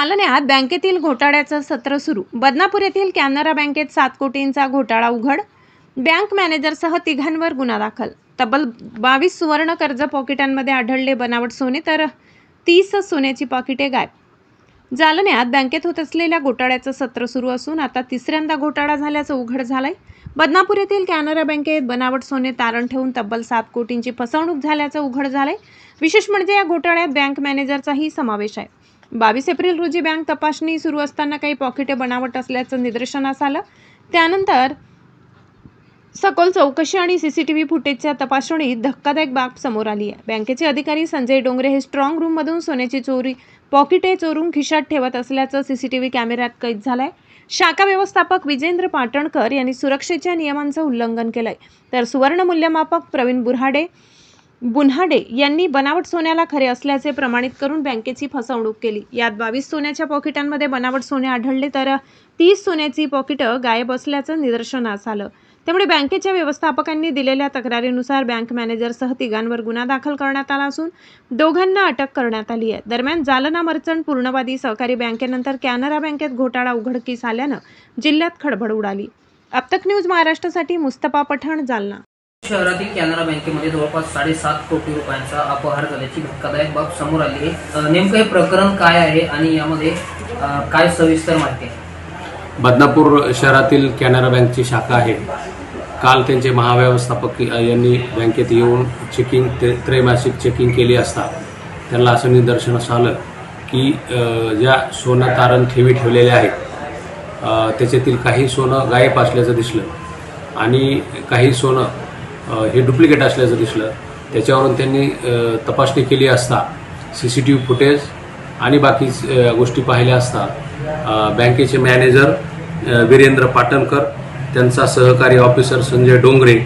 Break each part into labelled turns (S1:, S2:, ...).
S1: जालन्यात बँकेतील घोटाळ्याचं सत्र सुरू। बदनापूर येथील कॅनरा बँकेत 7 कोटींचा घोटाळा उघड। बँक मॅनेजरसह तिघांवर गुन्हा दाखल। तब्बल 22 सुवर्ण कर्ज पॉकेटांमध्ये आढळले बनावट सोने, तर 30 सोन्याची पाकिटे गायब। जालन्यात बँकेत होत असलेल्या घोटाळ्याचं सत्र सुरू असून आता तिसऱ्यांदा घोटाळा झाल्याचं उघड झालंय। बदनापूर येथील कॅनरा बँकेत बनावट सोने तारण ठेवून तब्बल 7 कोटींची फसवणूक झाल्याचं उघड झालंय। विशेष म्हणजे या घोटाळ्यात बँक मॅनेजरचाही समावेश आहे। 22 एप्रिल रोजी बँक तपासणी सुरू असताना काही पॉकेटे बनावट असल्याचं निदर्शनास आलं। त्यानंतर सखोल चौकशी आणि सीसीटीव्ही फुटेजच्या तपासणीत धक्कादायक बाब समोर आली आहे। बँकेचे अधिकारी संजय डोंगरे हे स्ट्रॉंग रूममधून सोन्याची पॉकेटे चोरून खिशात ठेवत असल्याचं सीसीटीव्ही कॅमेऱ्यात कैद झालंय। शाखा व्यवस्थापक विजेंद्र पाटणकर यांनी सुरक्षेच्या नियमांचं उल्लंघन केलंय, तर सुवर्ण मूल्यमापक प्रवीण बुन्हाडे यांनी बनावट सोन्याला खरे असल्याचे प्रमाणित करून बँकेची फसवणूक केली। यात 22 सोन्याच्या पॉकेटांमध्ये बनावट सोने आढळले, तर 30 सोन्याची पॉकेटं गायब असल्याचं निदर्शनास आलं। त्यामुळे बँकेच्या व्यवस्थापकांनी दिलेल्या तक्रारीनुसार बँक मॅनेजरसह तिघांवर गुन्हा दाखल करण्यात आला असून दोघांना अटक करण्यात आली आहे। दरम्यान जालना मर्चंट पूर्णवादी सहकारी बँकेनंतर कॅनरा बँकेत घोटाळा उघडकीस आल्यानं जिल्ह्यात खळबळ उडाली। अपतक न्यूज महाराष्ट्रासाठी मुस्तफा पठाण, जालना।
S2: शहरातील कॅनरा बँकेमध्ये जवळपास 7.5 कोटी रुपयांचा अपहार झाल्याची धक्कादायक बाब समोर आली आहे। नेमकं हे प्रकरण काय आहे आणि यामध्ये काय सविस्तर माहिती आहे?
S3: बदनापूर शहरातील कॅनरा बँकची शाखा आहे। काल त्यांचे महाव्यवस्थापक यांनी बँकेत येऊन त्रैमासिक चेकिंग केली असता त्यांना असं निदर्शनास आलं की ज्या सोनं तारण ठेवलेल्या आहेत त्याच्यातील काही सोनं गायब असल्याचं दिसलं आणि काही सोनं हे डुप्लिकेट असल्याचं दिसलं। त्याच्यावरून त्यांनी तपासणी केली असता सीसीटीव्ही फुटेज आणि बाकी गोष्टी पाहिल्या असता बँकेचे मॅनेजर वीरेंद्र पाटणकर, त्यांचा सहकारी ऑफिसर संजय डोंगरे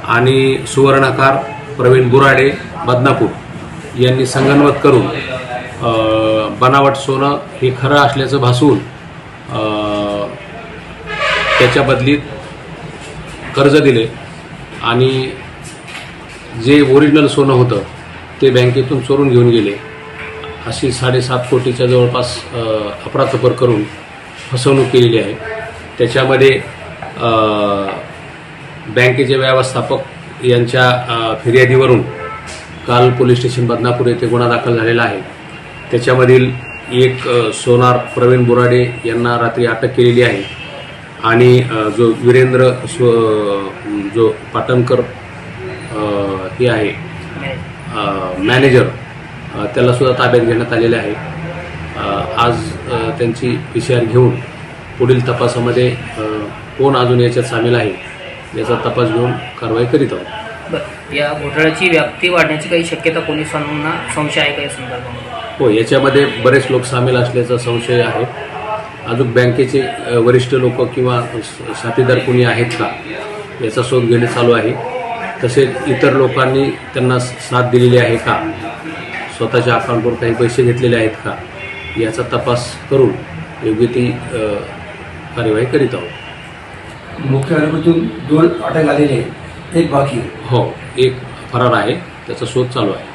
S3: आणि सुवर्णकार प्रवीण बुराडे बदनापूर यांनी संगनमत करून बनावट सोनं हे खरं असल्याचं भासवून त्याच्या बदलीत कर्ज दिले आणि जे ओरिजिनल सोनं होतं ते बँकेतून चोरून घेऊन गेले। अशी 7.5 कोटीच्या जवळपास अफरातफर करून फसवणूक केलेली आहे। त्याच्यामध्ये बँकेचे व्यवस्थापक यांच्या फिर्यादीवरून काल पोलीस स्टेशन बदनापूर येथे गुन्हा दाखल झालेला आहे। त्याच्यामधील एक सोनार प्रवीण बुराडे यांना रात्री अटक केलेली आहे आणि जो वीरेंद्र जो पाटणकर हे आहे मॅनेजर, त्याला सुद्धा ताब्यात घेण्यात आलेले आहे। आज त्यांची PCR घेऊन पुढील तपासामध्ये कोण अजून याच्यात सामील आहे याचा तपास घेऊन कारवाई करीत आहोत।
S2: या घोटाळ्याची व्याप्ती वाढण्याची काही शक्यता पोलिसांना संशय आहे का या संदर्भामध्ये?
S3: हो, याच्यामध्ये बरेच लोक सामील असल्याचा संशय आहे। अजून बँकेचे वरिष्ठ लोक किंवा साथीदार कोणी आहेत का याचा शोध घेणे चालू आहे। तसेच इतर लोकांनी त्यांना साथ दिलेली आहे का, स्वतःच्या अकाउंटवर काही पैसे घेतलेले आहेत का याचा तपास करून योग्य ती कार्यवाही करीत आहोत।
S4: मुख्य आरोपीतून 2 अटक आलेले, एक बाकी।
S3: हो, एक फरार आहे, त्याचा शोध चालू आहे।